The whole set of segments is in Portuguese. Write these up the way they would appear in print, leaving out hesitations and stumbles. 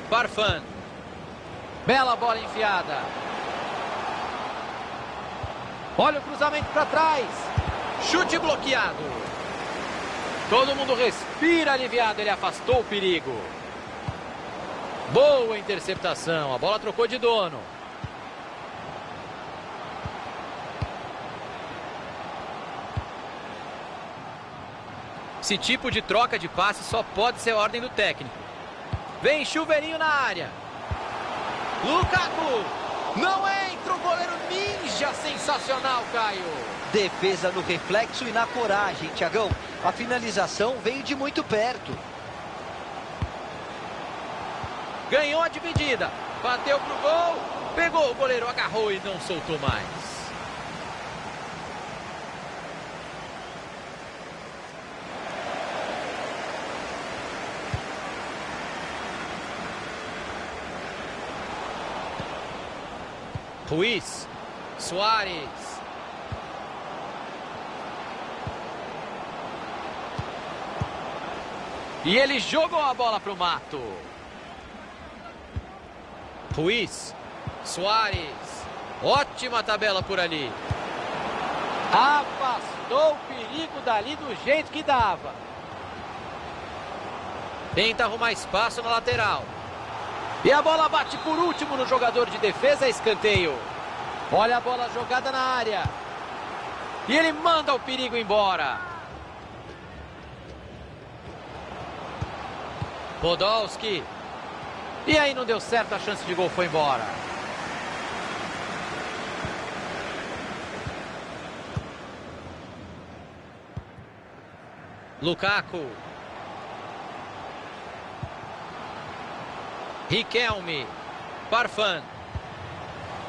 Farfan. Bela bola enfiada. Olha o cruzamento para trás. Chute bloqueado. Todo mundo respira aliviado. Ele afastou o perigo. Boa interceptação. A bola trocou de dono. Esse tipo de troca de passe só pode ser ordem do técnico. Vem chuveirinho na área. Lukaku. Não entra o goleiro ninja. Sensacional, Caio. Defesa no reflexo e na coragem, Thiagão. A finalização veio de muito perto. Ganhou a dividida. Bateu pro gol. Pegou o goleiro, agarrou e não soltou mais. Ruiz. Suárez. E ele jogou a bola pro mato. Ruiz. Suárez. Ótima tabela por ali. Afastou o perigo dali do jeito que dava. Tenta arrumar espaço na lateral. E a bola bate por último no jogador de defesa, escanteio. Olha a bola jogada na área. E ele manda o perigo embora. Podolski. E aí não deu certo, a chance de gol foi embora. Lukaku. Riquelme. Farfan.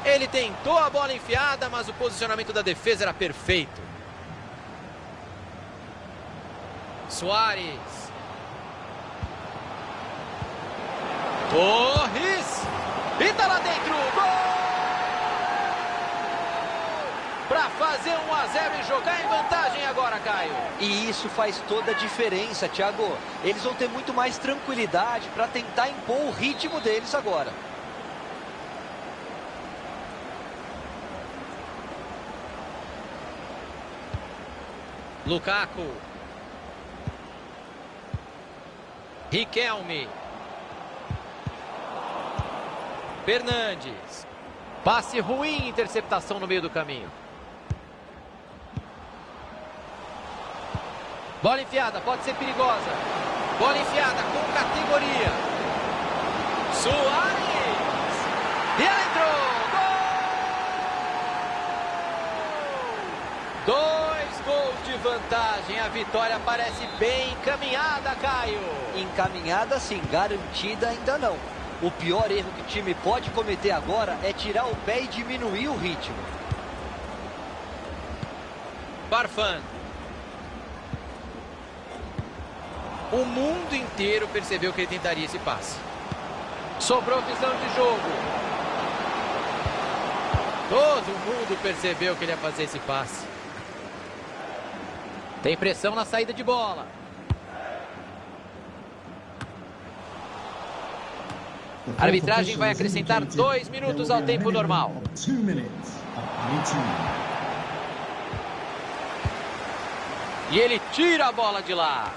Ele tentou a bola enfiada, mas o posicionamento da defesa era perfeito. Suárez. Torres. E tá lá dentro. Gol! Para fazer 1-0 e jogar em vantagem agora, Caio. E isso faz toda a diferença, Thiago. Eles vão ter muito mais tranquilidade para tentar impor o ritmo deles agora. Lukaku. Riquelme. Fernandes. Passe ruim, interceptação no meio do caminho. Bola enfiada, pode ser perigosa. Bola enfiada com categoria. Suárez. E ela entrou. Gol! 2 gols de vantagem. A vitória parece bem encaminhada, Caio. Encaminhada sim, garantida ainda não. O pior erro que o time pode cometer agora é tirar o pé e diminuir o ritmo. Farfan. O mundo inteiro percebeu que ele tentaria esse passe. Sobrou visão de jogo. Todo mundo percebeu que ele ia fazer esse passe. Tem pressão na saída de bola. A arbitragem vai acrescentar 2 minutos ao tempo normal. E ele tira a bola de lá.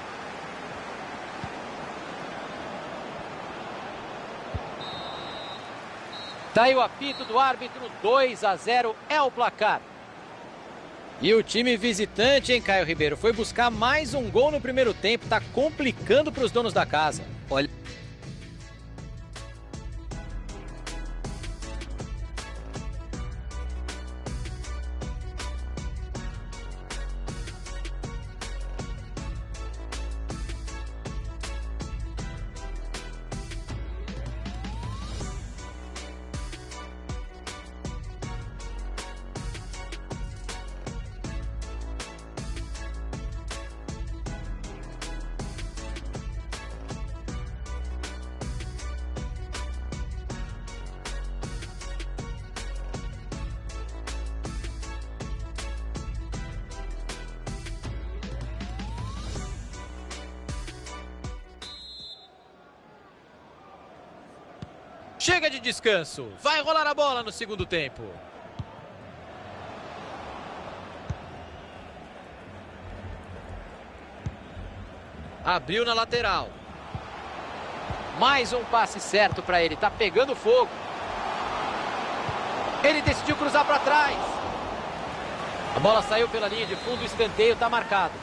Tá aí o apito do árbitro, 2-0 é o placar. E o time visitante, hein, Caio Ribeiro, foi buscar mais um gol no primeiro tempo, tá complicando para os donos da casa. Olha... Chega de descanso. Vai rolar a bola no segundo tempo. Abriu na lateral. Mais um passe certo para ele. Tá pegando fogo. Ele decidiu cruzar para trás. A bola saiu pela linha de fundo. O escanteio tá marcado.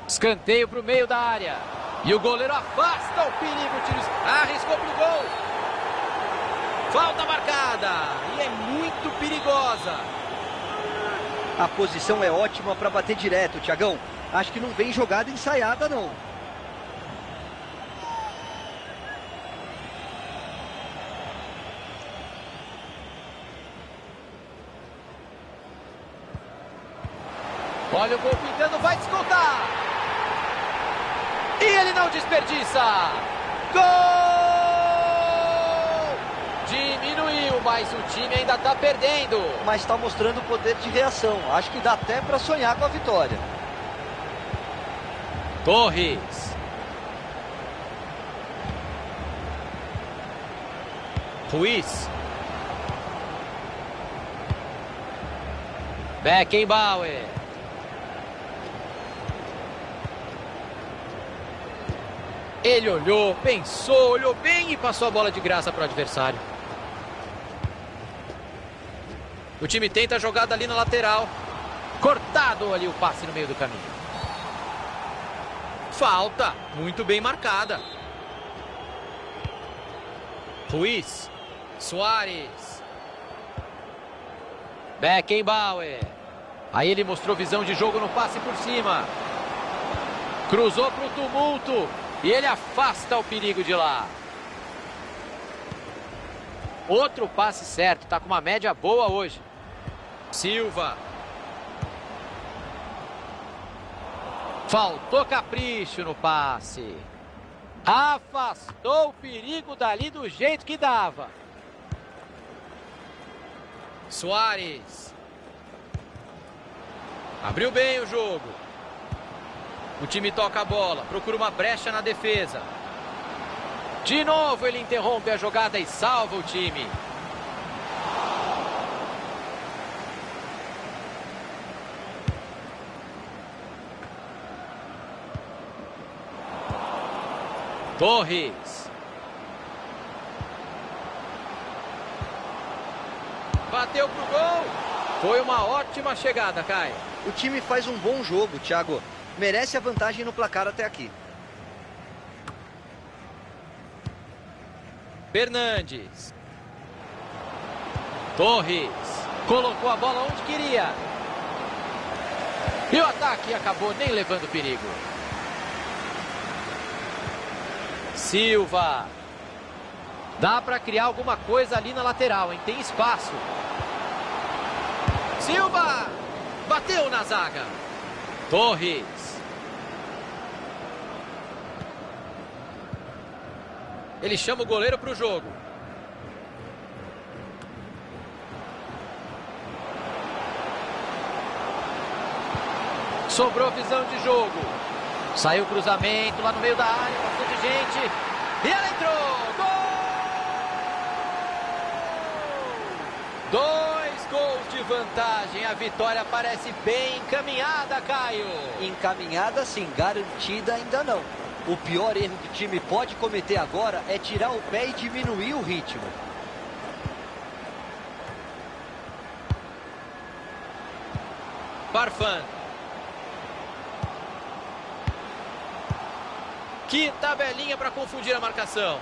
Escanteio para o meio da área. E o goleiro afasta o perigo. Arriscou pro gol. Falta marcada. E é muito perigosa. A posição é ótima para bater direto, Thiagão. Acho que não vem jogada ensaiada, não. Olha o gol pintando, vai descontar. E ele não desperdiça. Gol! Diminuiu, mas o time ainda está perdendo. Mas está mostrando poder de reação. Acho que dá até para sonhar com a vitória. Torres. Ruiz. Beckenbauer. Ele olhou, pensou, olhou bem e passou a bola de graça para o adversário. O time tenta a jogada ali na lateral. Cortado ali o passe no meio do caminho. Falta, muito bem marcada. Ruiz. Soares. Beckenbauer. Aí ele mostrou visão de jogo no passe por cima. Cruzou para o tumulto. E ele afasta o perigo de lá. Outro passe certo. Está com uma média boa hoje. Silva. Faltou capricho no passe. Afastou o perigo dali do jeito que dava. Soares. Abriu bem o jogo. O time toca a bola, procura uma brecha na defesa. De novo ele interrompe a jogada e salva o time. Torres. Bateu pro gol. Foi uma ótima chegada, Caio. O time faz um bom jogo, Thiago. Merece a vantagem no placar até aqui. Fernandes. Torres. Colocou a bola onde queria. E o ataque acabou nem levando perigo. Silva. Dá para criar alguma coisa ali na lateral, hein? Tem espaço. Silva. Bateu na zaga. Torres. Ele chama o goleiro para o jogo. Sobrou visão de jogo. Saiu o cruzamento lá no meio da área. Bastante gente. E ela entrou. Gol! 2 gols de vantagem. A vitória parece bem encaminhada, Caio. Encaminhada sim, garantida ainda não. O pior erro que o time pode cometer agora é tirar o pé e diminuir o ritmo. Farfan. Que tabelinha para confundir a marcação.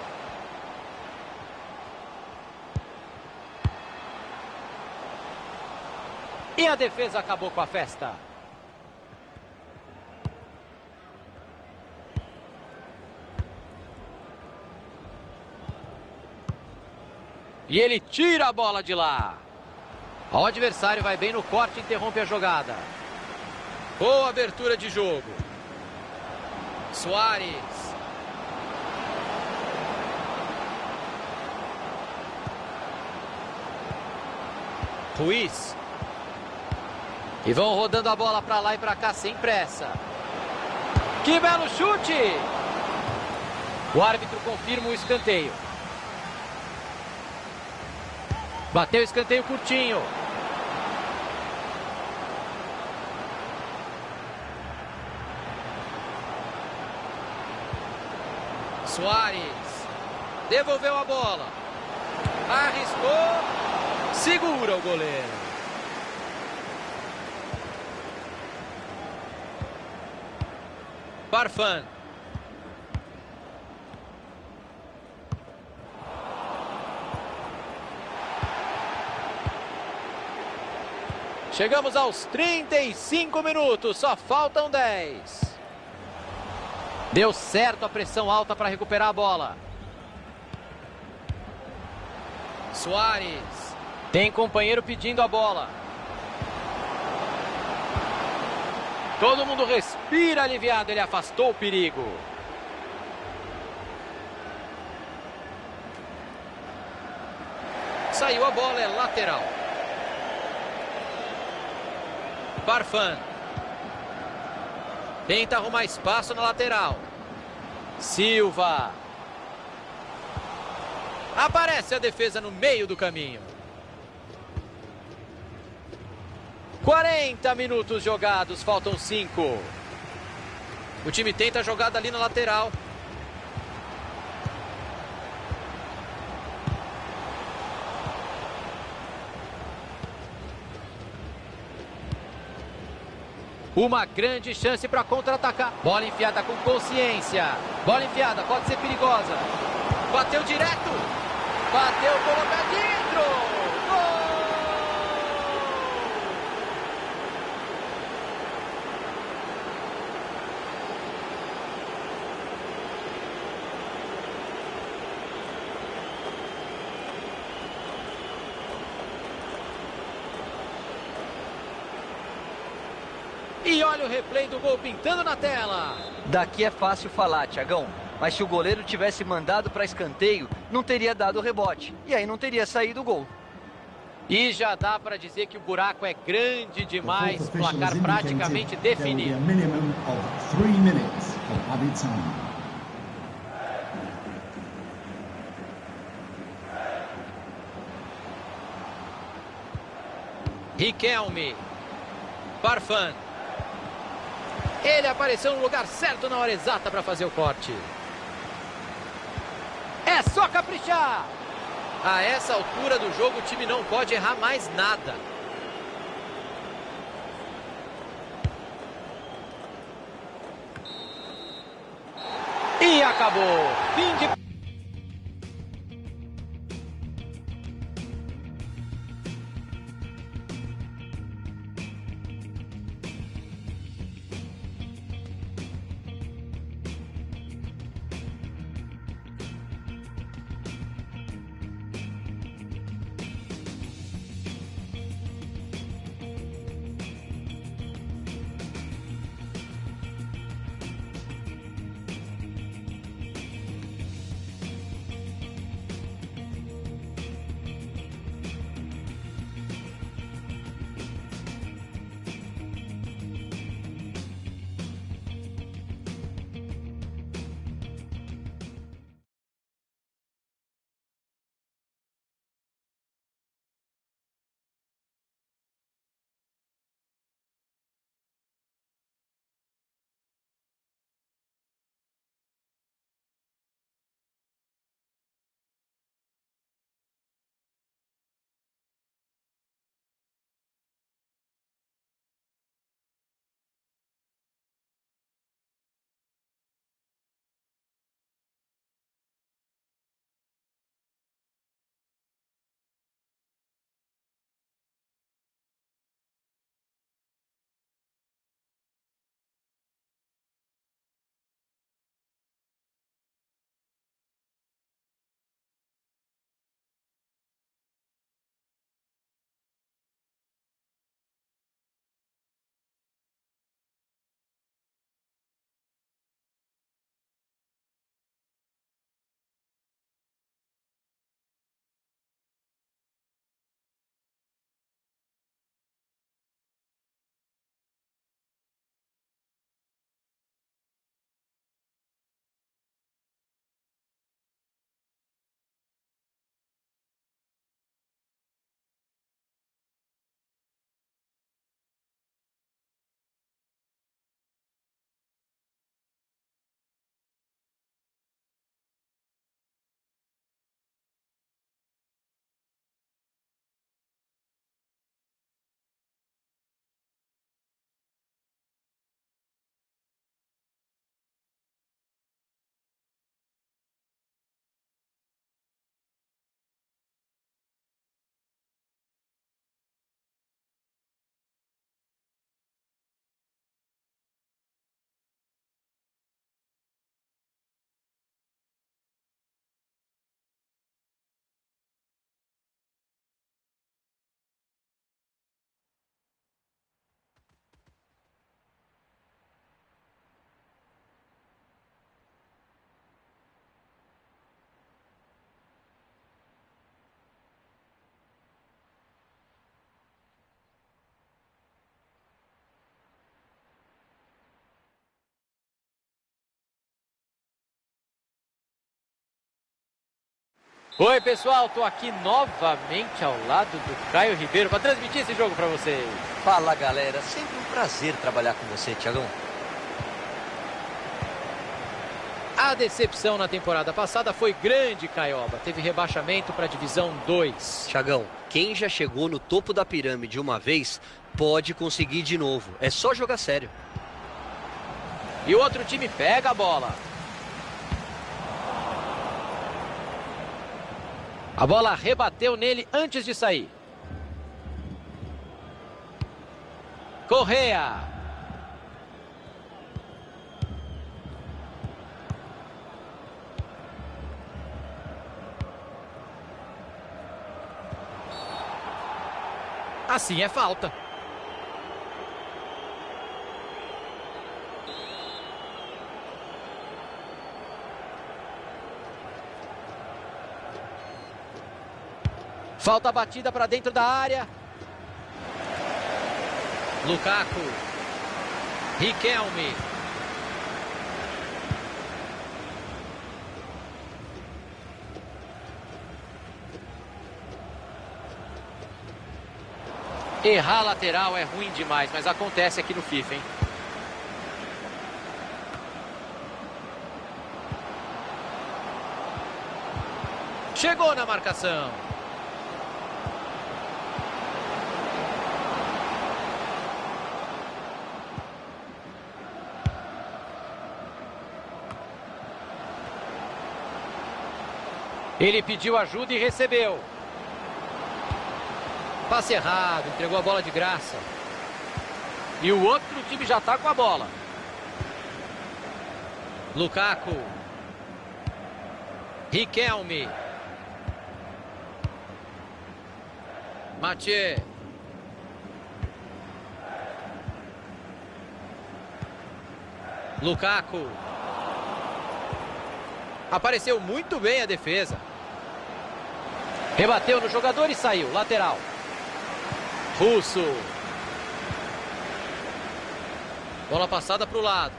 E a defesa acabou com a festa. E ele tira a bola de lá. O adversário vai bem no corte e interrompe a jogada. Boa abertura de jogo. Soares. Ruiz. E vão rodando a bola para lá e para cá sem pressa. Que belo chute! O árbitro confirma o escanteio. Bateu o escanteio curtinho. Suárez. Devolveu a bola. Arriscou. Segura o goleiro. Farfan. Chegamos aos 35 minutos, só faltam 10. Deu certo a pressão alta para recuperar a bola. Suárez. Tem companheiro pedindo a bola. Todo mundo respira aliviado, ele afastou o perigo. Saiu a bola, é lateral. Farfan. Tenta arrumar espaço na lateral. Silva. Aparece a defesa no meio do caminho. 40 minutos jogados, faltam 5. O time tenta a jogada ali na lateral. Uma grande chance para contra-atacar. Bola enfiada com consciência. Bola enfiada, pode ser perigosa. Bateu direto. Bateu, colocou pra dentro. Gol! E olha o replay do gol pintando na tela. Daqui é fácil falar, Thiagão. Mas se o goleiro tivesse mandado para escanteio, não teria dado o rebote. E aí não teria saído o gol. E já dá para dizer que o buraco é grande demais. Placar praticamente definido. Riquelme. Farfan. Ele apareceu no lugar certo na hora exata para fazer o corte. É só caprichar. A essa altura do jogo, o time não pode errar mais nada. E acabou. Fim de... Oi, pessoal, tô aqui novamente ao lado do Caio Ribeiro para transmitir esse jogo para vocês. Fala, galera. Sempre um prazer trabalhar com você, Thiagão. A decepção na temporada passada foi grande, Caioba. Teve rebaixamento para a Divisão 2. Thiagão, quem já chegou no topo da pirâmide uma vez, pode conseguir de novo. É só jogar sério. E o outro time pega a bola. A bola rebateu nele antes de sair. Correa. Assim é falta. Falta batida para dentro da área. Lukaku. Riquelme. Errar a lateral é ruim demais, mas acontece aqui no FIFA, hein? Chegou na marcação. Ele pediu ajuda e recebeu. Passe errado, entregou a bola de graça. E o outro time já está com a bola. Lukaku. Riquelme. Mathieu. Lukaku. Apareceu muito bem a defesa. Rebateu no jogador e saiu. Lateral. Russo. Bola passada para o lado.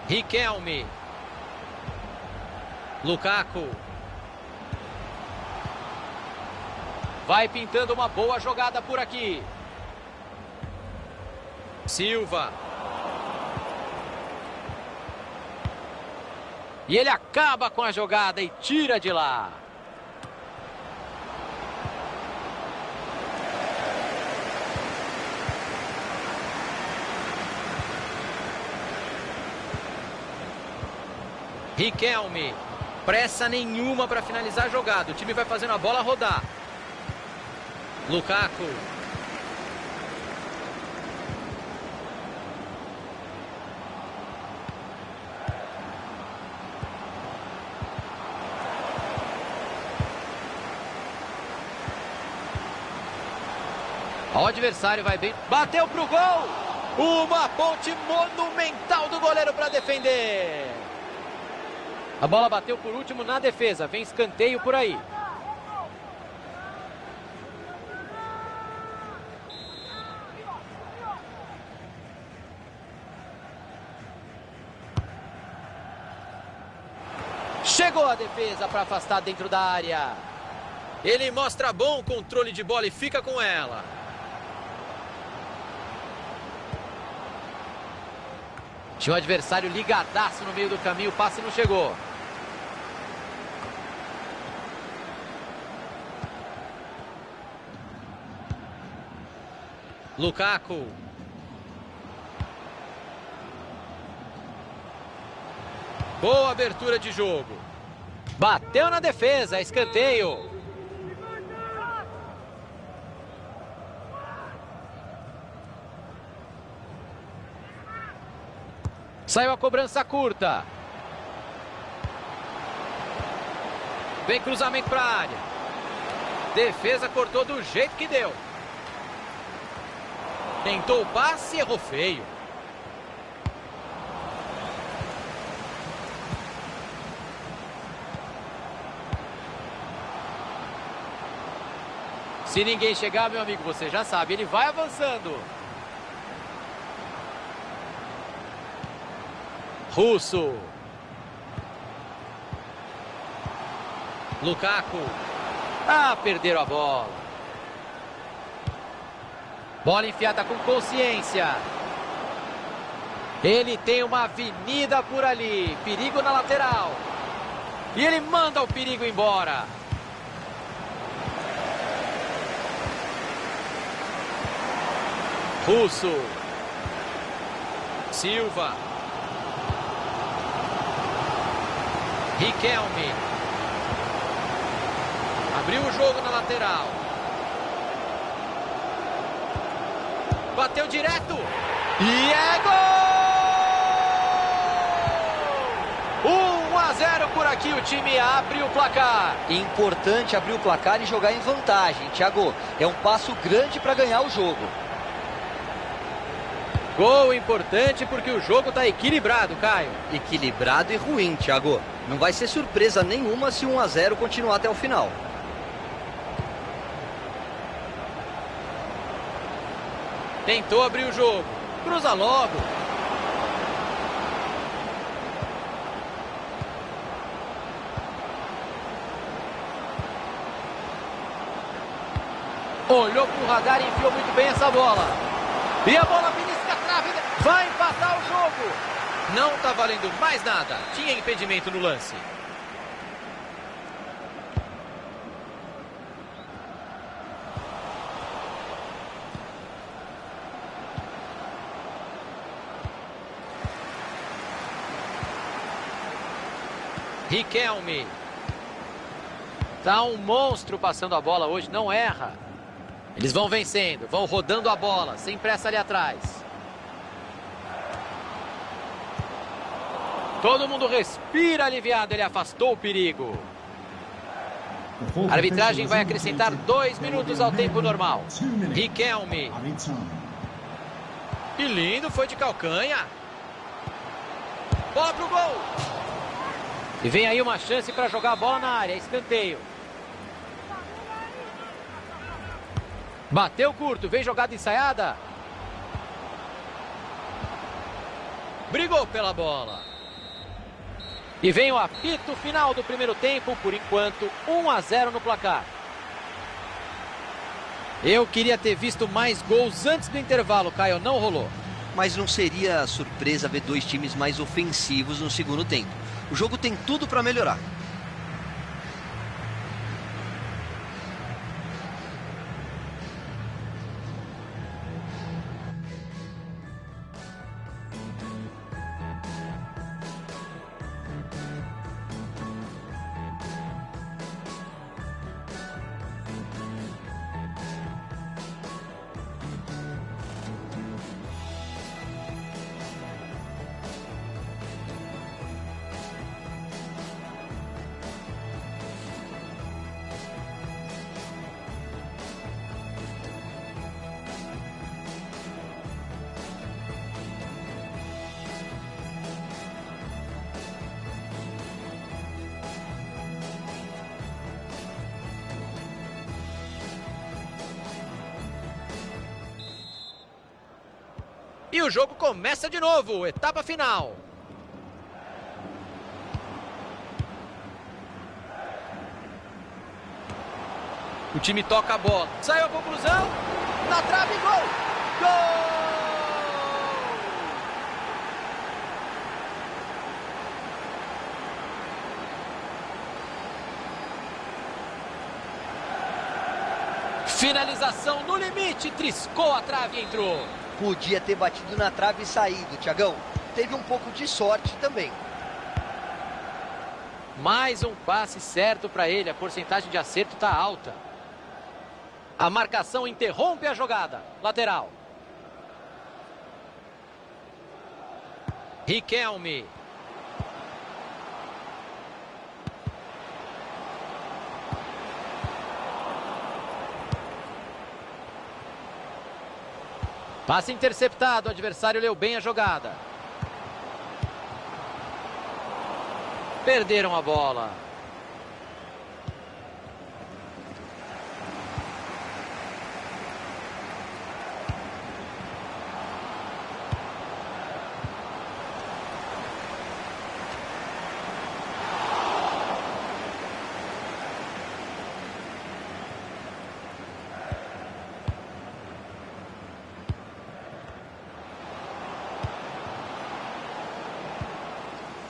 Riquelme. Lukaku. Vai pintando uma boa jogada por aqui. Silva. E ele acaba com a jogada e tira de lá. Riquelme. Pressa nenhuma para finalizar a jogada. O time vai fazendo a bola rodar. Lukaku. O adversário vai bem. Bateu pro gol. Uma ponte monumental do goleiro para defender. A bola bateu por último na defesa. Vem escanteio por aí. Chegou a defesa para afastar dentro da área. Ele mostra bom controle de bola e fica com ela. Tinha um adversário ligadaço no meio do caminho, o passe não chegou. Lukaku. Boa abertura de jogo. Bateu na defesa, escanteio. Saiu a cobrança curta. Vem cruzamento para a área. Defesa cortou do jeito que deu. Tentou o passe e errou feio. Se ninguém chegar, meu amigo, você já sabe, ele vai avançando. Russo. Lukaku. Perderam a bola. Bola enfiada com consciência. Ele tem uma avenida por ali. Perigo na lateral. E ele manda o perigo embora. Russo. Silva. Riquelme. Abriu o jogo na lateral. Bateu direto. E é gol! 1-0 por aqui. O time abre o placar. Importante abrir o placar e jogar em vantagem, Thiago. É um passo grande para ganhar o jogo. Gol importante porque o jogo está equilibrado, Caio. Equilibrado e ruim, Thiago. Não vai ser surpresa nenhuma se 1-0 continuar até o final. Tentou abrir o jogo. Cruza logo. Olhou pro radar e enfiou muito bem essa bola. E a bola belisca a trave. Vai empatar o jogo. Não tá valendo mais nada. Tinha impedimento no lance. Riquelme. Tá um monstro passando a bola hoje, não erra. Eles vão vencendo, vão rodando a bola, sem pressa ali atrás. Todo mundo respira aliviado, ele afastou o perigo. A arbitragem vai acrescentar 2 minutos ao tempo normal. Riquelme. Que lindo, foi de calcanha. Bola pro gol. E vem aí uma chance para jogar a bola na área, escanteio. Bateu curto, vem jogada ensaiada. Brigou pela bola. E vem o apito final do primeiro tempo, por enquanto 1-0 no placar. Eu queria ter visto mais gols antes do intervalo, Caio, não rolou. Mas não seria surpresa ver dois times mais ofensivos no segundo tempo. O jogo tem tudo para melhorar. E o jogo começa de novo, etapa final. O time toca a bola. Saiu a conclusão. Na trave, gol! Gol! Finalização no limite. Triscou a trave e entrou. Podia ter batido na trave e saído, Thiagão. Teve um pouco de sorte também. Mais um passe certo para ele. A porcentagem de acerto está alta. A marcação interrompe a jogada. Lateral. Riquelme. Passe interceptado. O adversário leu bem a jogada. Perderam a bola.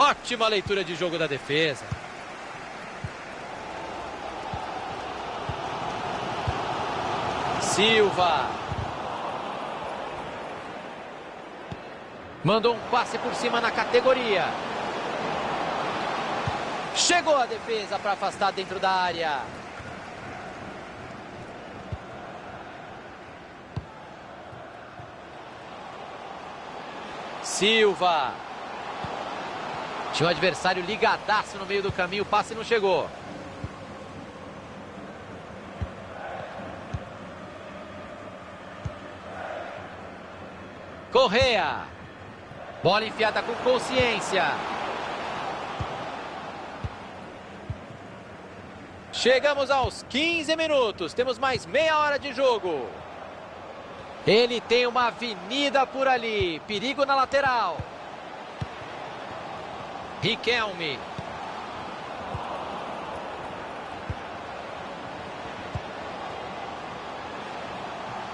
Ótima leitura de jogo da defesa. Silva. Mandou um passe por cima na categoria. Chegou a defesa para afastar dentro da área. Silva. Tinha um adversário ligadaço no meio do caminho, o passe não chegou. Correa. Bola enfiada com consciência. Chegamos aos 15 minutos. Temos mais meia hora de jogo. Ele tem uma avenida por ali. Perigo na lateral. Riquelme.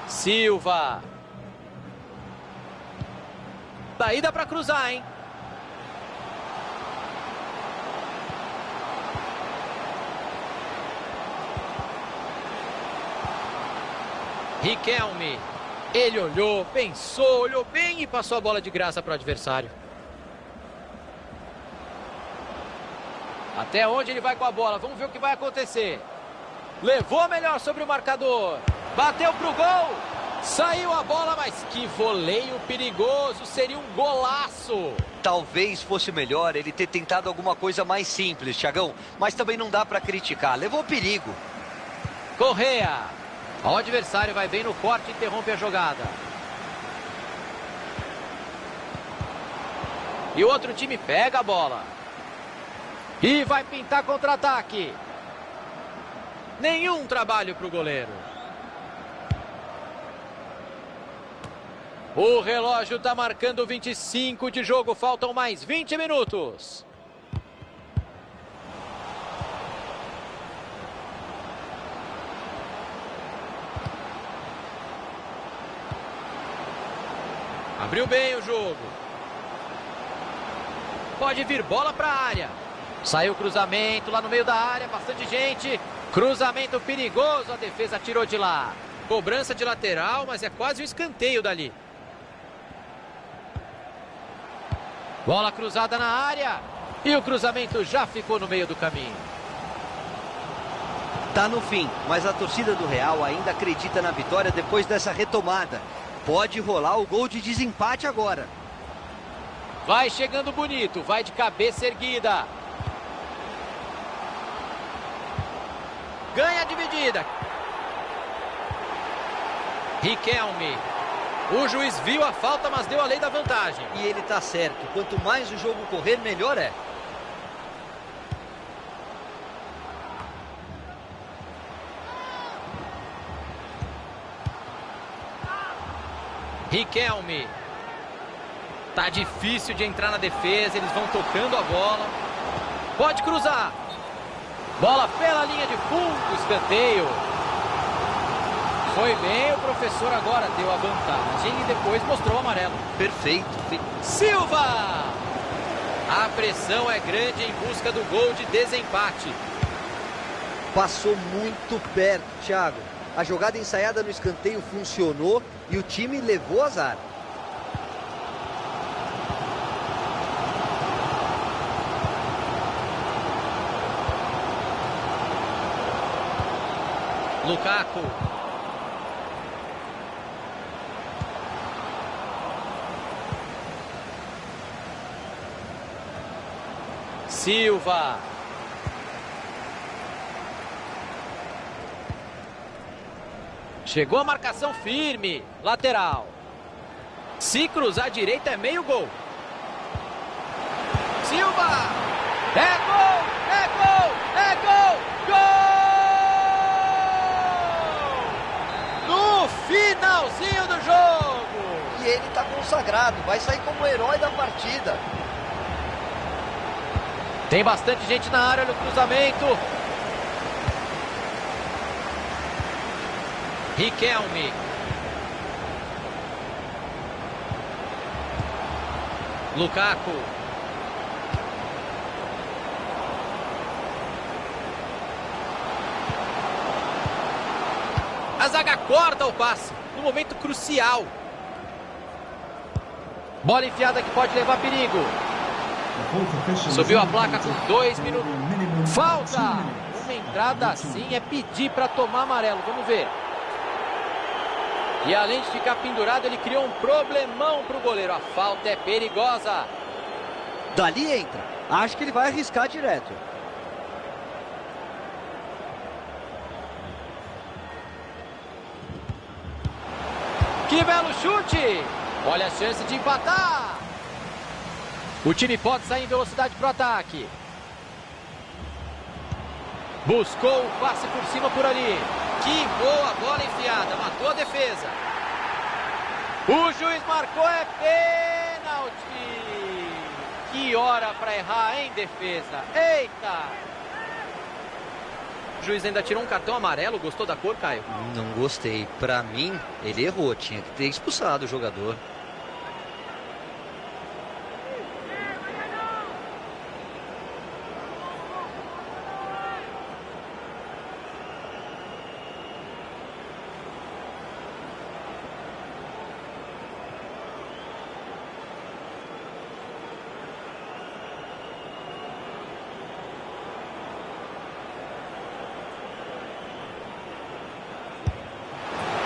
Silva. Daí dá para cruzar, hein? Riquelme. Ele olhou, pensou, olhou bem e passou a bola de graça para o adversário. Até onde ele vai com a bola? Vamos ver o que vai acontecer. Levou melhor sobre o marcador. Bateu pro gol. Saiu a bola, mas que voleio perigoso. Seria um golaço. Talvez fosse melhor ele ter tentado alguma coisa mais simples, Thiagão. Mas também não dá para criticar. Levou perigo. Correa. O adversário vai bem no corte e interrompe a jogada. E o outro time pega a bola. E vai pintar contra-ataque. Nenhum trabalho para o goleiro. O relógio está marcando 25 de jogo. Faltam mais 20 minutos. Abriu bem o jogo. Pode vir bola para a área. Saiu o cruzamento lá no meio da área. Bastante gente. Cruzamento perigoso. A defesa tirou de lá. Cobrança de lateral, mas é quase um escanteio dali. Bola cruzada na área. E o cruzamento já ficou no meio do caminho. Tá no fim, mas a torcida do Real ainda acredita na vitória depois dessa retomada. Pode rolar o gol de desempate agora. Vai chegando bonito, vai de cabeça erguida. Ganha a dividida. Riquelme. O juiz viu a falta, mas deu a lei da vantagem. E ele tá certo. Quanto mais o jogo correr, melhor é. Riquelme. Tá difícil de entrar na defesa. Eles vão tocando a bola. Pode cruzar. Bola pela linha de fundo. Escanteio. Foi bem, o professor agora deu a vantagem e depois mostrou o amarelo. Perfeito. Silva! A pressão é grande em busca do gol de desempate. Passou muito perto, Thiago. A jogada ensaiada no escanteio funcionou e o time levou azar. Lukaku. Silva. Chegou a marcação firme. Lateral. Se cruzar à direita é meio gol. Silva. É gol! É gol! É gol! Gol! No finalzinho do jogo. E ele tá consagrado. Vai sair como herói da partida. Tem bastante gente na área no cruzamento. Riquelme. Lukaku. A zaga corta o passe no momento crucial. Bola enfiada que pode levar perigo. Subiu a placa com 2 minutos. Falta! Uma entrada assim é pedir para tomar amarelo. Vamos ver. E além de ficar pendurado, ele criou um problemão para o goleiro. A falta é perigosa. Dali entra. Acho que ele vai arriscar direto. Que belo chute! Olha a chance de empatar. O time pode sair em velocidade para o ataque. Buscou o passe por cima por ali. Que boa bola enfiada. Matou a defesa. O juiz marcou, é pênalti. Que hora para errar em defesa. Eita! O juiz ainda tirou um cartão amarelo. Gostou da cor, Caio? Não gostei. Pra mim, ele errou. Tinha que ter expulsado o jogador.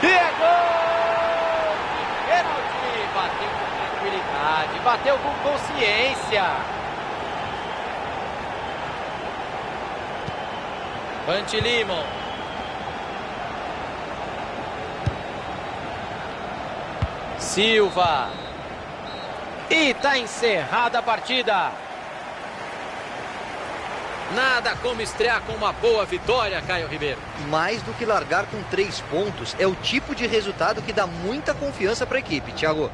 E é gol! Pênalti! Bateu com tranquilidade, bateu com consciência. Pantilimon. Silva. E tá encerrada a partida. Nada como estrear com uma boa vitória, Caio Ribeiro. Mais do que largar com 3 pontos, é o tipo de resultado que dá muita confiança para a equipe, Thiago.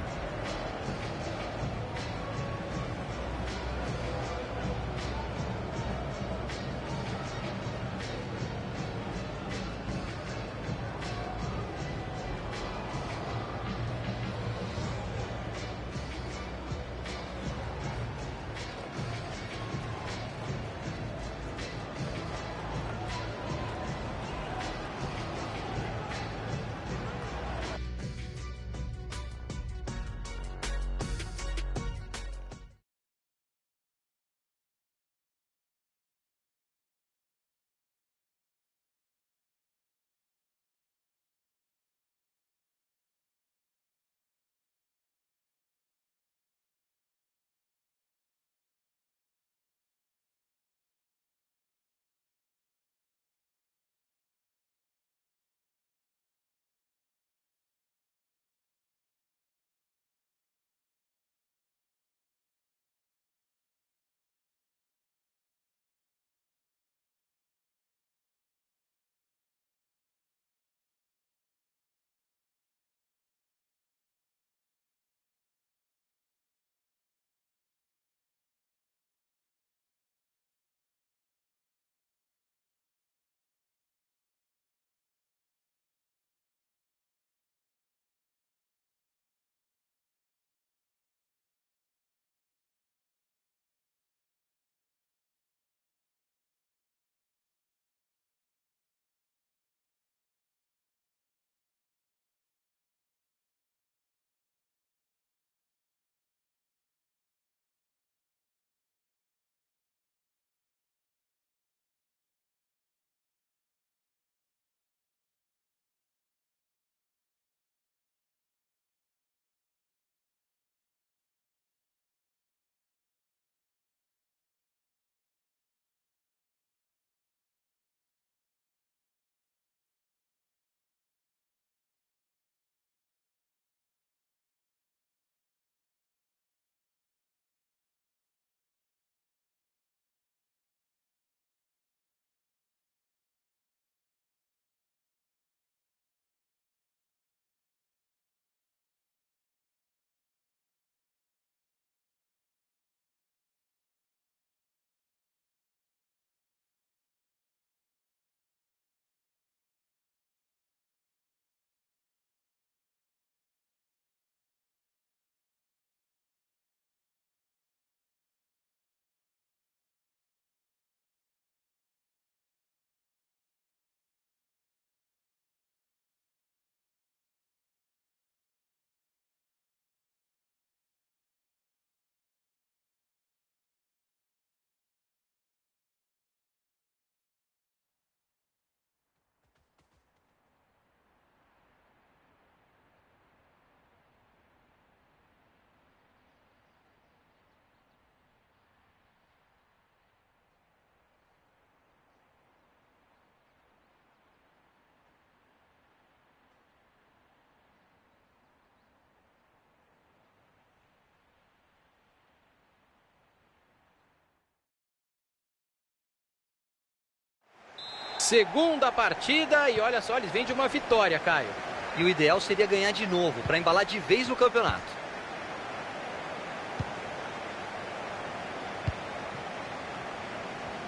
Segunda partida e olha só, eles vêm de uma vitória, Caio. E o ideal seria ganhar de novo, para embalar de vez no campeonato.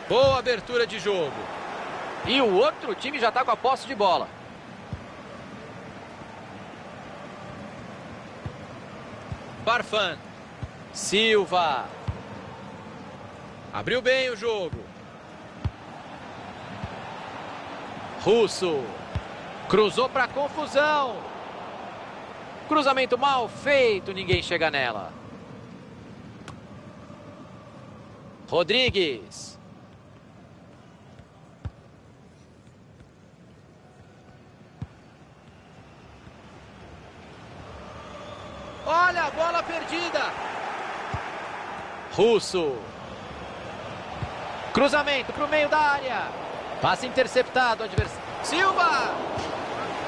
Boa abertura de jogo. E o outro time já está com a posse de bola. Farfan. Silva. Abriu bem o jogo. Russo. Cruzou para confusão. Cruzamento mal feito, ninguém chega nela. Rodrigues. Olha a bola perdida. Russo. Cruzamento para o meio da área. Passe interceptado, adversário. Silva.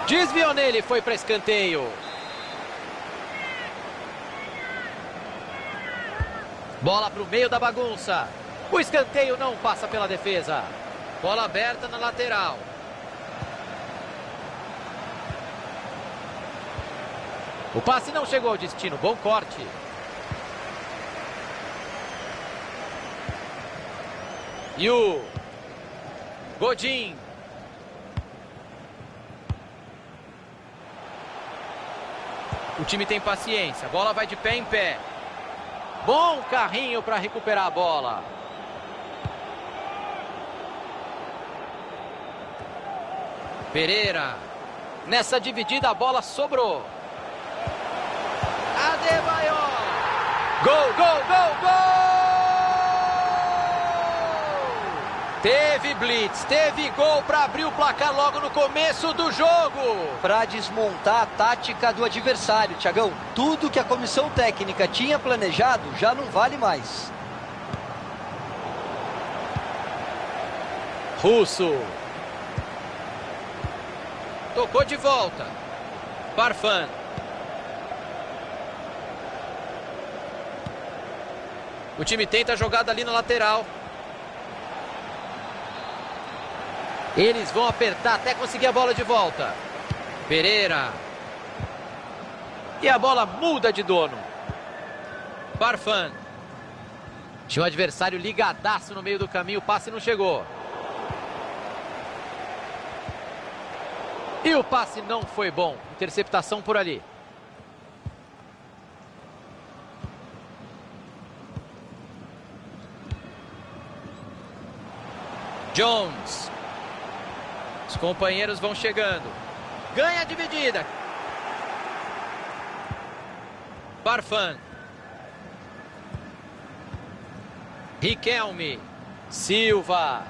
Desviou nele, foi para escanteio. Bola para o meio da bagunça. O escanteio não passa pela defesa. Bola aberta na lateral. O passe não chegou ao destino. Bom corte. E o Godin. O time tem paciência. A bola vai de pé em pé. Bom carrinho para recuperar a bola. Pereira. Nessa dividida a bola sobrou. Adebayor. Gol, gol, gol, gol! Teve blitz, teve gol para abrir o placar logo no começo do jogo. Para desmontar a tática do adversário, Thiagão. Tudo que a comissão técnica tinha planejado já não vale mais. Russo. Tocou de volta. Farfan. O time tenta a jogada ali na lateral. Eles vão apertar até conseguir a bola de volta. Pereira. E a bola muda de dono. Farfan. Tinha um adversário ligadaço no meio do caminho, o passe não chegou. E o passe não foi bom. Interceptação por ali. Jones. Os companheiros vão chegando. Ganha a dividida. Farfan. Riquelme. Silva.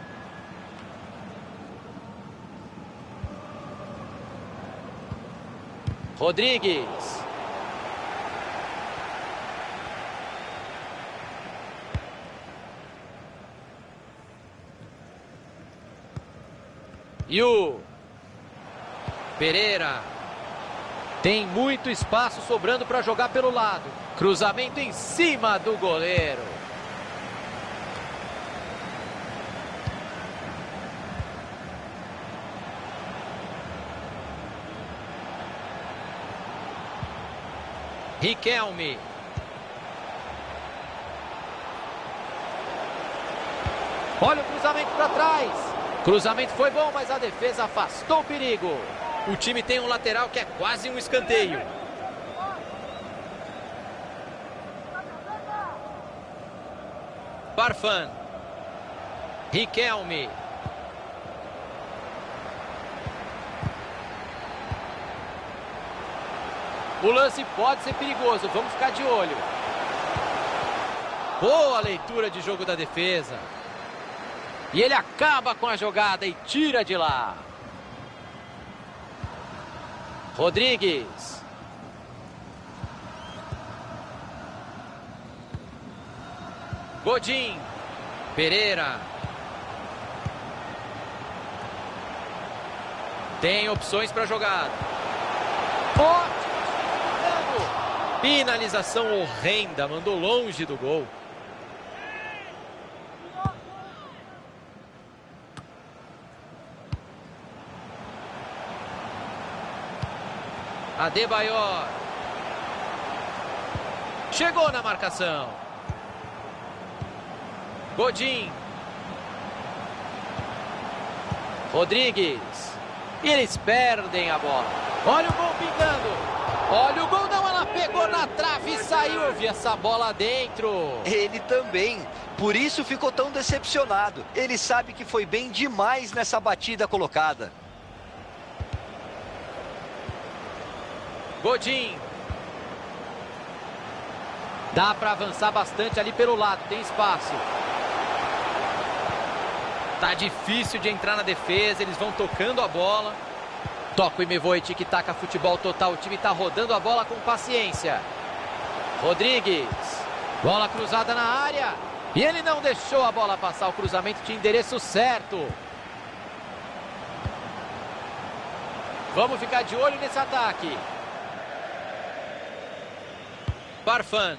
Rodrigues. E o Pereira. Tem muito espaço sobrando para jogar pelo lado. Cruzamento em cima do goleiro. Riquelme. Olha o cruzamento para trás. Cruzamento foi bom, mas a defesa afastou o perigo. O time tem um lateral que é quase um escanteio. Farfan. Riquelme. O lance pode ser perigoso, vamos ficar de olho. Boa leitura de jogo da defesa. E ele acaba com a jogada e tira de lá. Rodrigues. Godin. Pereira. Tem opções para jogar. Finalização horrenda, mandou longe do gol. Adebayor. Chegou na marcação. Godin. Rodrigues. E eles perdem a bola. Olha o gol pingando. Olha o gol, não, ela pegou na trave e saiu. Eu vi essa bola dentro. Ele também. Por isso ficou tão decepcionado. Ele sabe que foi bem demais nessa batida colocada. Godin. Dá para avançar bastante ali pelo lado, tem espaço. Tá difícil de entrar na defesa, eles vão tocando a bola. Toca o Imevoi, tic-tac, futebol total. O time tá rodando a bola com paciência. Rodrigues. Bola cruzada na área. E ele não deixou a bola passar. O cruzamento tinha endereço certo. Vamos ficar de olho nesse ataque. Barfan.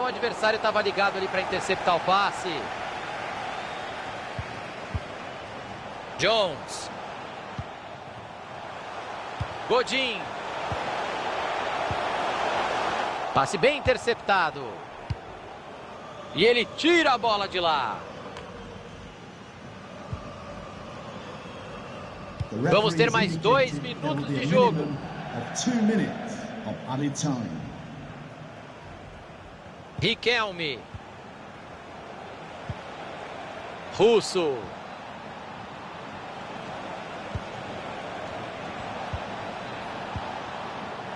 O adversário estava ligado ali para interceptar o passe. Jones. Godin. Passe bem interceptado. E ele tira a bola de lá. Vamos ter mais 2 minutos de jogo. Riquelme. Russo.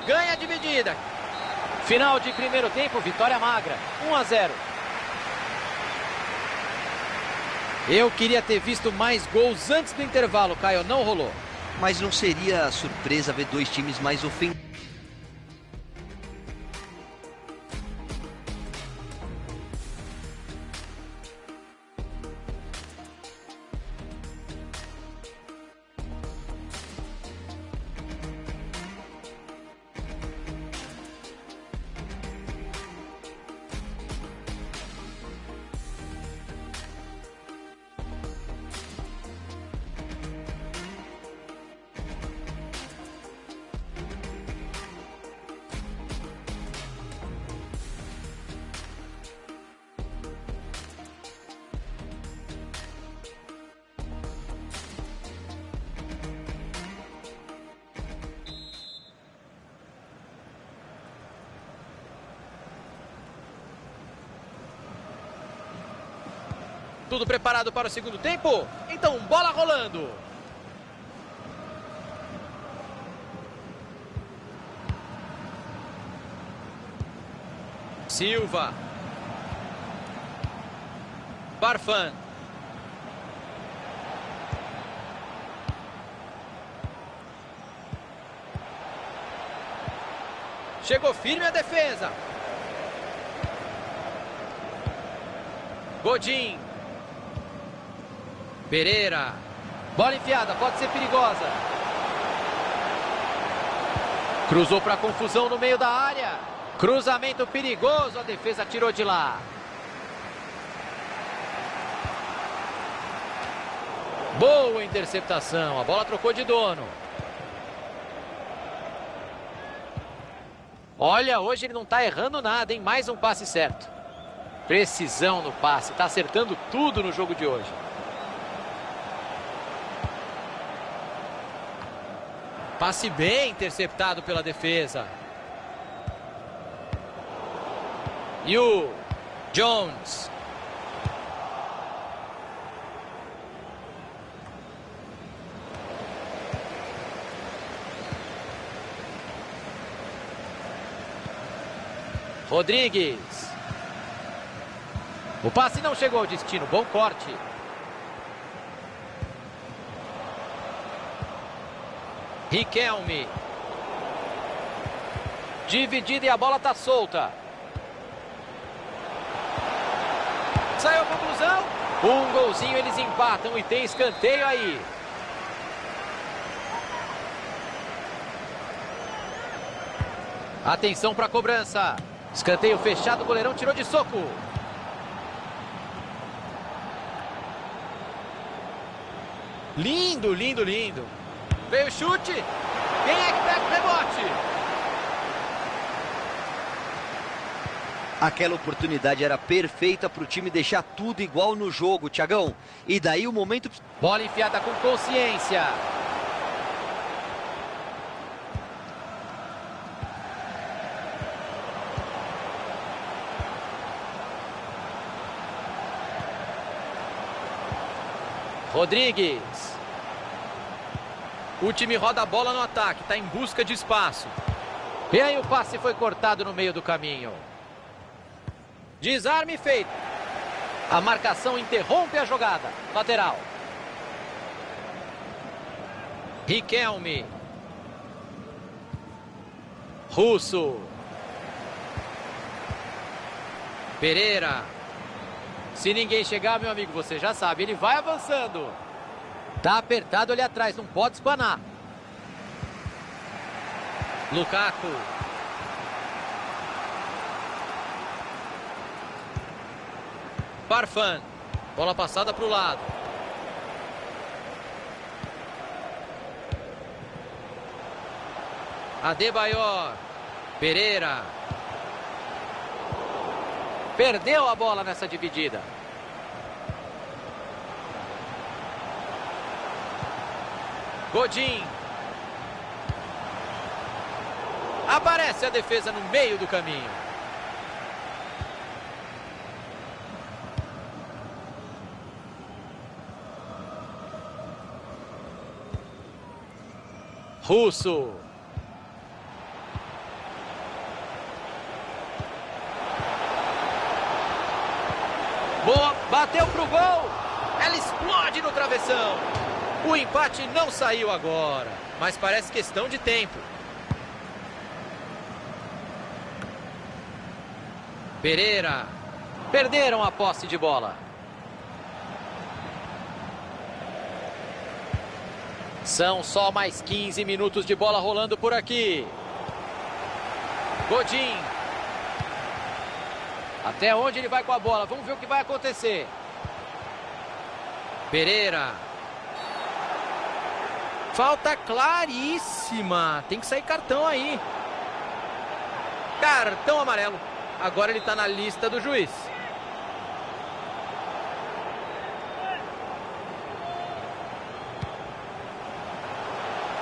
Ganha a dividida. Final de primeiro tempo, vitória magra. 1-0. Eu queria ter visto mais gols antes do intervalo, Caio. Não rolou. Mas não seria surpresa ver dois times mais ofensivos. Tudo preparado para o segundo tempo? Então, bola rolando. Silva. Barfan. Chegou firme a defesa. Godin. Pereira. Bola enfiada, pode ser perigosa. Cruzou para confusão no meio da área. Cruzamento perigoso, a defesa tirou de lá. Boa interceptação, a bola trocou de dono. Olha, hoje ele não está errando nada, hein? Mais um passe certo. Precisão no passe, está acertando tudo no jogo de hoje. Passe bem interceptado pela defesa. E o Jones. Rodrigues. O passe não chegou ao destino. Bom corte. Riquelme. Dividida e a bola está solta. Saiu a conclusão. Um golzinho, eles empatam e tem escanteio aí. Atenção para a cobrança. Escanteio fechado, o goleirão tirou de soco. Lindo, lindo, lindo. Veio o chute. Quem é que pega o rebote? Aquela oportunidade era perfeita para o time deixar tudo igual no jogo, Thiagão. E daí o momento... Bola enfiada com consciência. Rodrigues. O time roda a bola no ataque, está em busca de espaço. E aí o passe foi cortado no meio do caminho. Desarme feito. A marcação interrompe a jogada. Lateral. Riquelme. Russo. Pereira. Se ninguém chegar, meu amigo, você já sabe, ele vai avançando. Tá apertado ali atrás, não pode espanar. Lukaku. Farfan. Bola passada para o lado. Adebayor. Pereira. Perdeu a bola nessa dividida. Godin. Aparece a defesa no meio do caminho. Russo. Boa, bateu pro gol. Ela explode no travessão. O empate não saiu agora, mas parece questão de tempo. Pereira. Perderam a posse de bola. São só mais 15 minutos de bola rolando por aqui. Godin. Até onde ele vai com a bola? Vamos ver o que vai acontecer. Pereira. Falta claríssima. Tem que sair cartão aí. Cartão amarelo. Agora ele está na lista do juiz.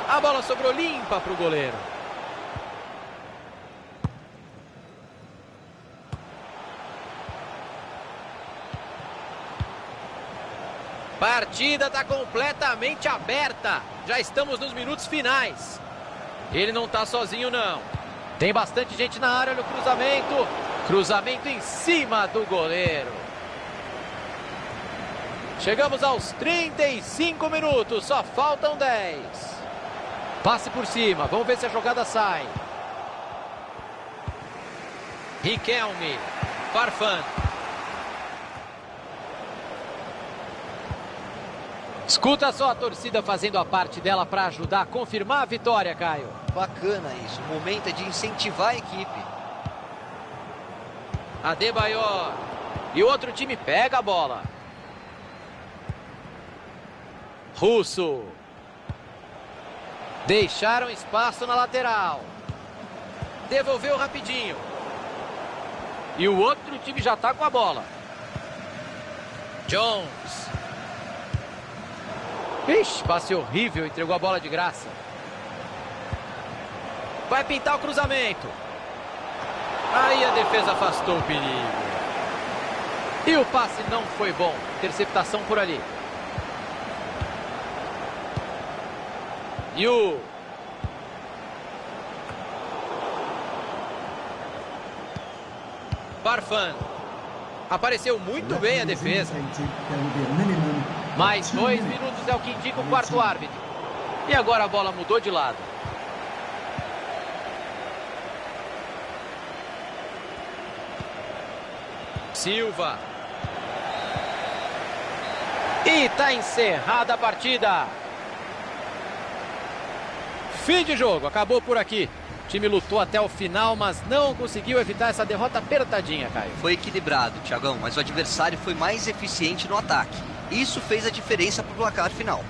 A bola sobrou limpa para o goleiro. Partida está completamente aberta. Já estamos nos minutos finais. Ele não está sozinho, não. Tem bastante gente na área no cruzamento. Cruzamento em cima do goleiro. Chegamos aos 35 minutos. Só faltam 10. Passe por cima. Vamos ver se a jogada sai. Riquelme. Farfan. Escuta só a torcida fazendo a parte dela para ajudar a confirmar a vitória, Caio. Bacana isso. O momento é de incentivar a equipe. Adebayor. E o outro time pega a bola. Russo. Deixaram espaço na lateral. Devolveu rapidinho. E o outro time já está com a bola. Jones. Ixi, passe horrível, entregou a bola de graça. Vai pintar o cruzamento. Aí a defesa afastou o perigo. E o passe não foi bom. Interceptação por ali. Yu. Farfan. Apareceu muito bem a defesa. Mais 2 minutos é o que indica o quarto árbitro. E agora a bola mudou de lado. Silva. E está encerrada a partida. Fim de jogo, acabou por aqui. O time lutou até o final, mas não conseguiu evitar essa derrota apertadinha, Caio. Foi equilibrado, Thiagão, mas o adversário foi mais eficiente no ataque. Isso fez a diferença para o placar final.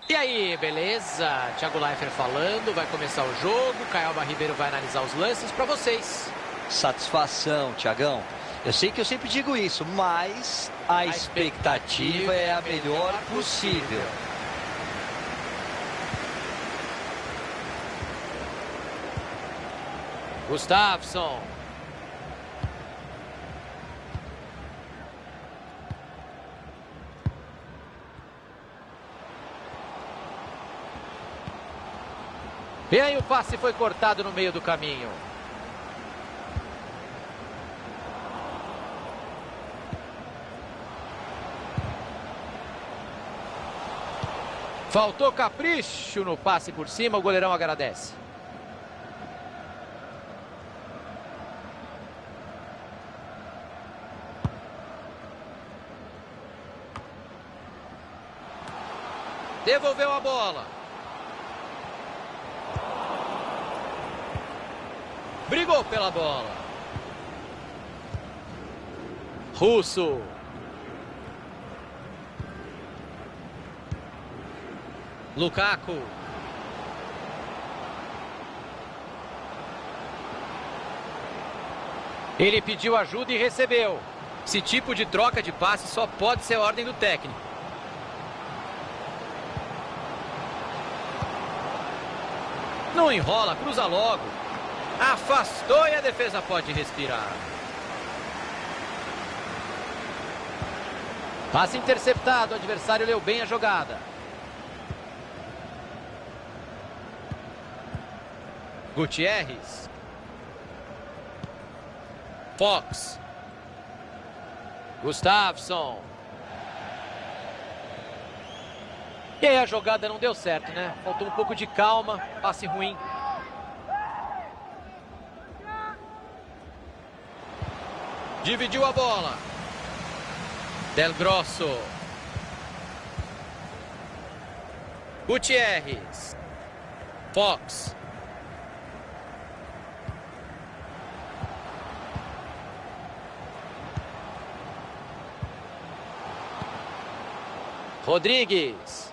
E aí, beleza? Thiago Leifert falando, vai começar o jogo, Caioba Ribeiro vai analisar os lances para vocês. Satisfação, Thiagão. Eu sei que eu sempre digo isso, mas a expectativa é a melhor possível. Gustafsson. E aí o passe foi cortado no meio do caminho. Faltou capricho no passe por cima, o goleirão agradece. Devolveu a bola. Brigou pela bola. Russo. Lukaku. Ele pediu ajuda e recebeu. Esse tipo de troca de passe só pode ser ordem do técnico. Não enrola, cruza logo. Afastou e a defesa pode respirar. Passe interceptado, o adversário leu bem a jogada. Gutierrez. Fox. Gustafsson. E aí a jogada não deu certo, né? Faltou um pouco de calma, passe ruim. Dividiu a bola. Del Grosso. Gutierrez. Fox. Rodrigues.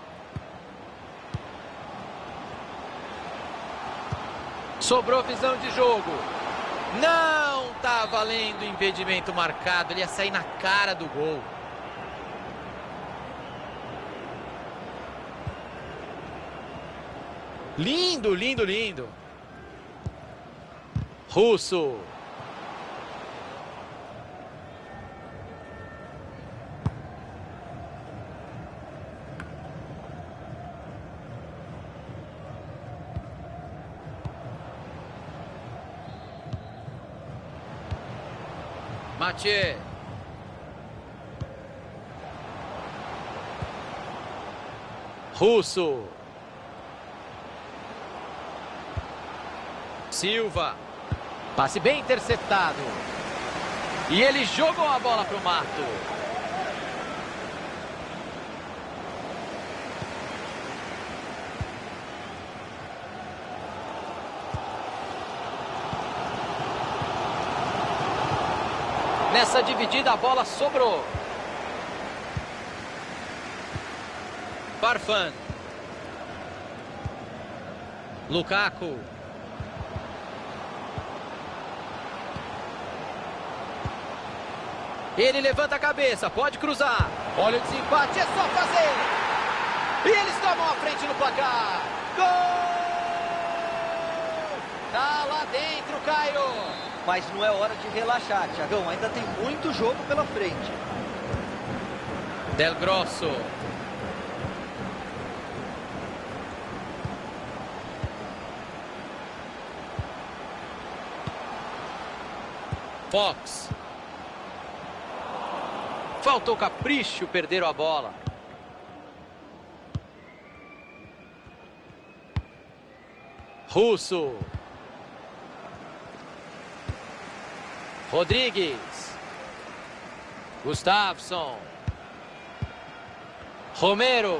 Sobrou visão de jogo. Não tá valendo impedimento marcado. Ele ia sair na cara do gol. Lindo, lindo, lindo. Russo. Mathieu. Russo. Silva. Passe bem interceptado. E ele jogou a bola para o mato. Nessa dividida a bola sobrou. Farfan. Lukaku. Ele levanta a cabeça, pode cruzar. Olha o desempate, é só fazer. E eles tomam a frente no placar. Gol! Tá lá dentro, Caio. Mas não é hora de relaxar, Thiagão. Ainda tem muito jogo pela frente. Del Grosso. Fox. Faltou capricho, perderam a bola. Russo. Rodrigues. Gustafsson. Romero.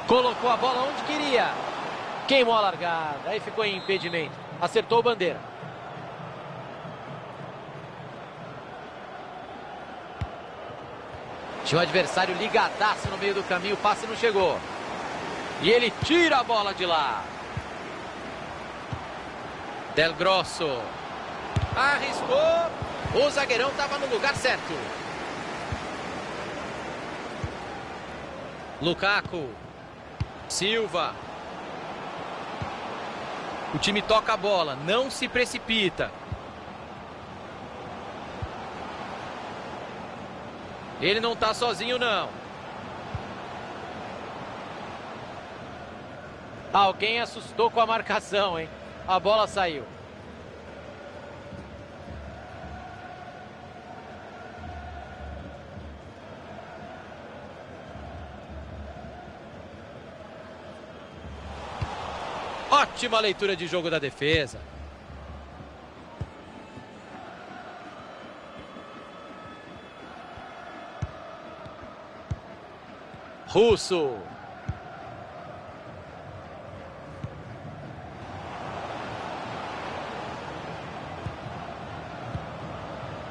Colocou a bola onde queria. Queimou a largada. Aí ficou em impedimento. Acertou o bandeira. Tinha um adversário ligadaço no meio do caminho, o passe não chegou. E ele tira a bola de lá. Del Grosso. Arriscou. O zagueirão estava no lugar certo. Lukaku. Silva. O time toca a bola, não se precipita. Ele não está sozinho, não. Alguém assustou com a marcação, hein? A bola saiu. Ótima leitura de jogo da defesa. Russo.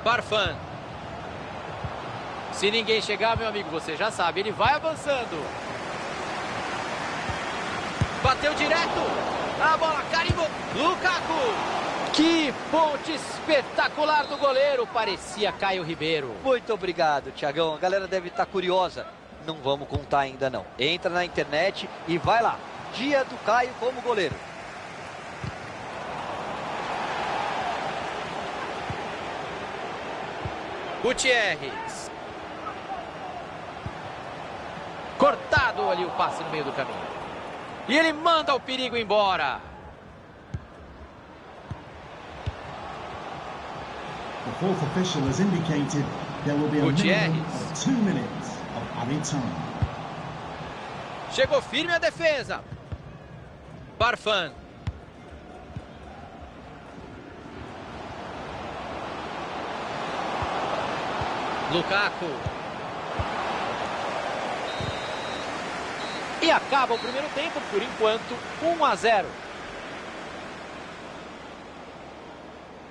Barfan. Se ninguém chegar, meu amigo, você já sabe, ele vai avançando. Bateu direto. A bola carimbou. Lukaku. Que ponte espetacular do goleiro. Parecia Caio Ribeiro. Muito obrigado, Thiagão. A galera deve estar curiosa. Não vamos contar ainda não. Entra na internet e vai lá. Dia do Caio como goleiro. Gutierrez. Cortado ali o passe no meio do caminho. E ele manda o perigo embora. The fourth official has indicated there will be a minimum of 2 minutes of added time. Chegou firme a defesa. Barfan. Lukaku. E acaba o primeiro tempo, por enquanto, 1-0.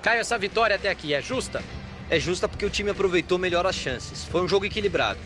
Caio, essa vitória até aqui é justa? É justa porque o time aproveitou melhor as chances. Foi um jogo equilibrado.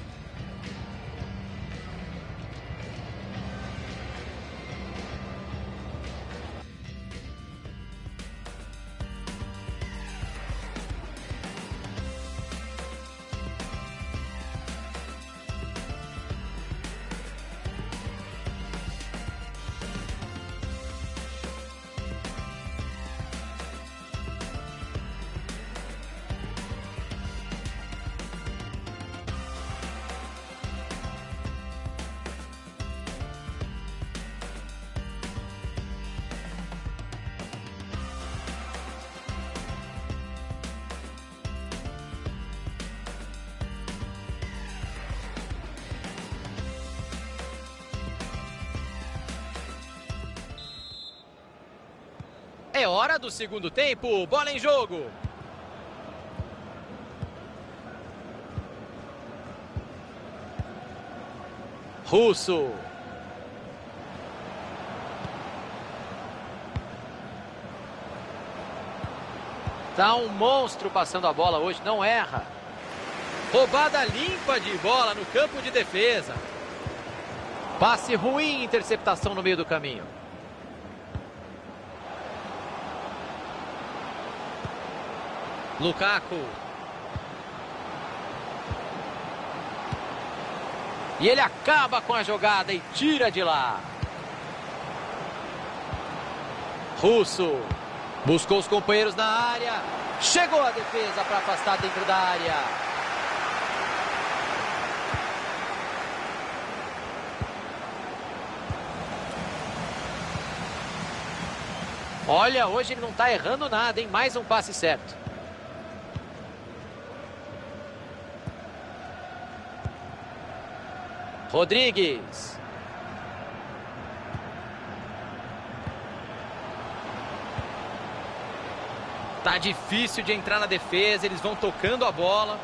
É hora do segundo tempo, bola em jogo. Russo. Tá um monstro passando a bola hoje, não erra. Roubada limpa de bola no campo de defesa. Passe ruim, interceptação no meio do caminho. Lukaku. E ele acaba com a jogada e tira de lá. Russo. Buscou os companheiros na área. Chegou a defesa para afastar dentro da área. Olha, hoje ele não está errando nada, hein? Mais um passe certo. Rodrigues. Tá difícil de entrar na defesa, eles vão tocando a bola.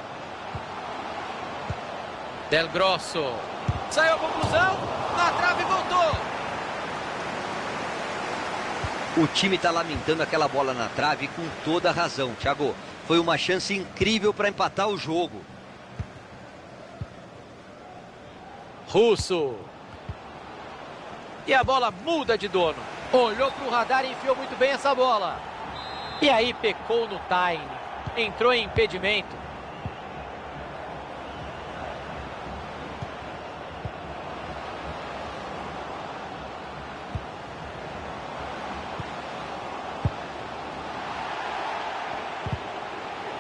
Del Grosso. Saiu a conclusão, na trave e voltou. O time está lamentando aquela bola na trave com toda a razão, Thiago. Foi uma chance incrível para empatar o jogo. Russo. E a bola muda de dono. Olhou para o radar e enfiou muito bem essa bola. E aí pecou no time. Entrou em impedimento.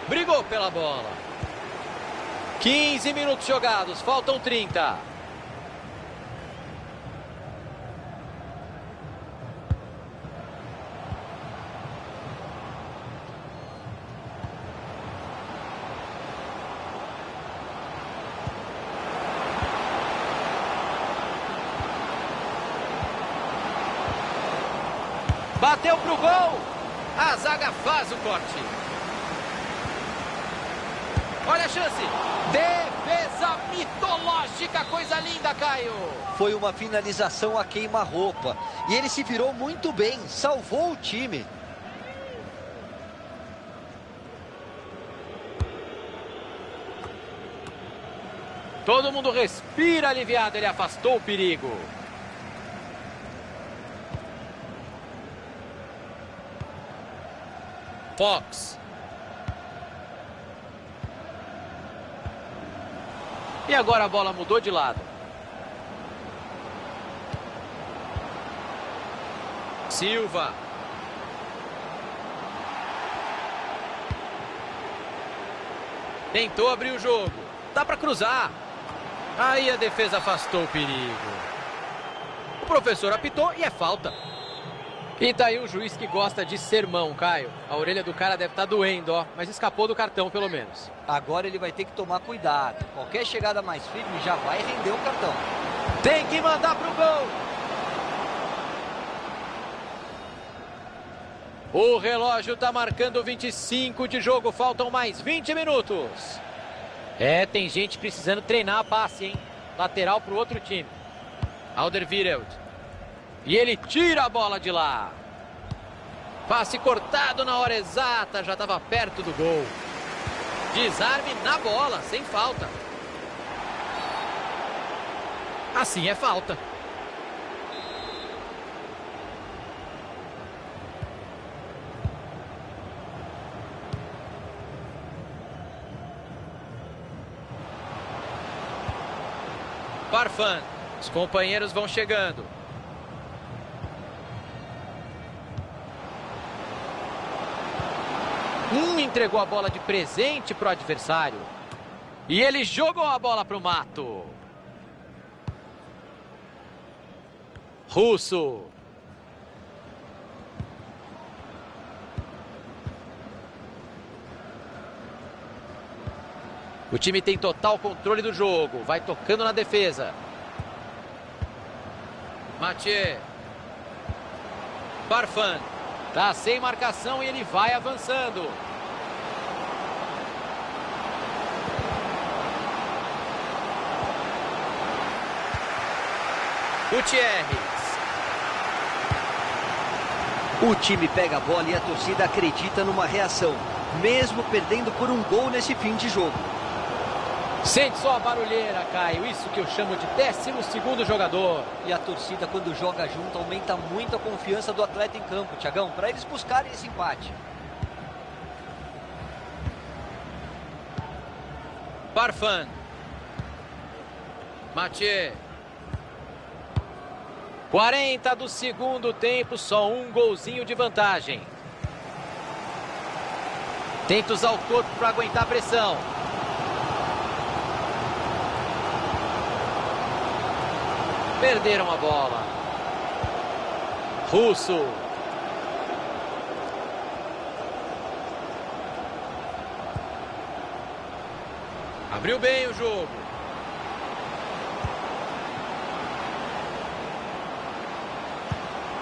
Brigou pela bola. 15 minutos jogados, faltam 30. Bateu pro gol. A zaga faz o corte. Olha a chance. Defesa mitológica, coisa linda, Caio. Foi uma finalização a queima-roupa. E ele se virou muito bem, salvou o time. Todo mundo respira aliviado, ele afastou o perigo. Fox. E agora a bola mudou de lado. Silva. Tentou abrir o jogo. Dá para cruzar. Aí a defesa afastou o perigo. O professor apitou e é falta. E tá aí o juiz que gosta de sermão, Caio. A orelha do cara deve estar doendo, ó. Mas escapou do cartão, pelo menos. Agora ele vai ter que tomar cuidado. Qualquer chegada mais firme já vai render o cartão. Tem que mandar pro gol. O relógio tá marcando 25 de jogo. Faltam mais 20 minutos. É, tem gente precisando treinar a passe, hein? Lateral pro outro time. Alderweireld. E ele tira a bola de lá. Passe cortado na hora exata. Já estava perto do gol. Desarme na bola, sem falta. Assim é falta. Farfan. Os companheiros vão chegando. Entregou a bola de presente para o adversário. E ele jogou a bola para o mato. Russo. O time tem total controle do jogo. Vai tocando na defesa. Mathieu. Farfan. Tá sem marcação e ele vai avançando. Gutierrez. O time pega a bola e a torcida acredita numa reação, mesmo perdendo por um gol nesse fim de jogo. Sente só a barulheira, Caio. Isso que eu chamo de 12º jogador. E a torcida, quando joga junto, aumenta muito a confiança do atleta em campo, Thiagão, para eles buscarem esse empate. Farfan. Mathieu. 40 do segundo tempo, só um golzinho de vantagem. Tenta usar o corpo para aguentar a pressão. Perderam a bola. Russo. Abriu bem o jogo.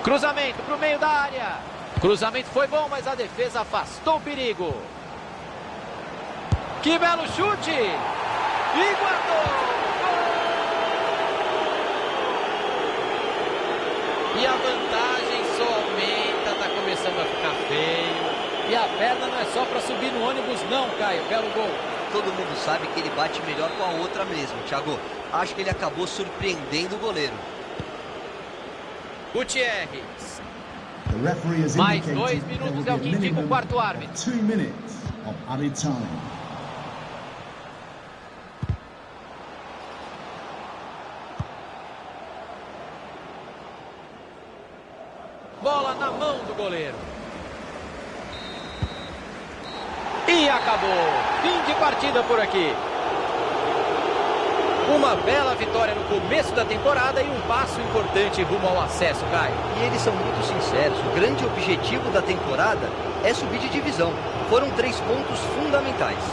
Cruzamento para o meio da área. Cruzamento foi bom, mas a defesa afastou o perigo. Que belo chute! E guardou! E a vantagem só aumenta, tá começando a ficar feio. E a perna não é só para subir no ônibus não, Caio. Belo gol. Todo mundo sabe que ele bate melhor com a outra mesmo, Thiago. acho que ele acabou surpreendendo o goleiro. Gutierrez. The referee has Mais indicated 2 there minutos will é o be que a indica o minimum quarto of árbitro. 2 minutes of added time. Bola na mão do goleiro. E acabou. Fim de partida por aqui. Uma bela vitória no começo da temporada e um passo importante rumo ao acesso, Caio. E eles são muito sinceros. O grande objetivo da temporada é subir de divisão. Foram 3 pontos fundamentais.